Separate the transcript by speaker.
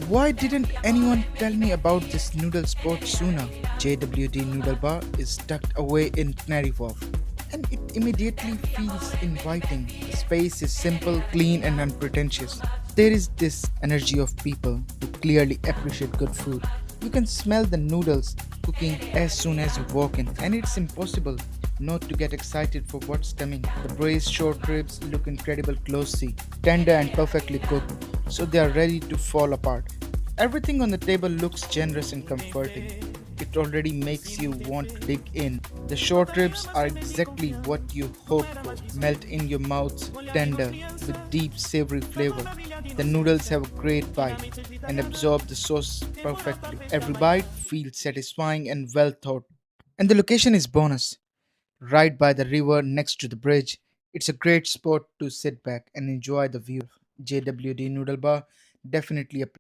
Speaker 1: Why didn't anyone tell me about this noodle spot sooner? JWD Noodle Bar is tucked away in Canary Wharf, and it immediately feels inviting. The space is simple, clean, and unpretentious. There is this energy of people who clearly appreciate good food. You can smell the noodles cooking as soon as you walk in, and it's impossible not to get excited for what's coming. The braised short ribs look incredible glossy, tender, and perfectly cooked, so they are ready to fall apart. Everything on the table looks generous and comforting. It already makes you want to dig in. The short ribs are exactly what you hope for. Melt in your mouth, tender, with deep savory flavor. The noodles have a great bite and absorb the sauce perfectly. Every bite feels satisfying and well thought. And the location is bonus. Right by the river next to the bridge, it's a great spot to sit back and enjoy the view. JWD Noodle Bar definitely a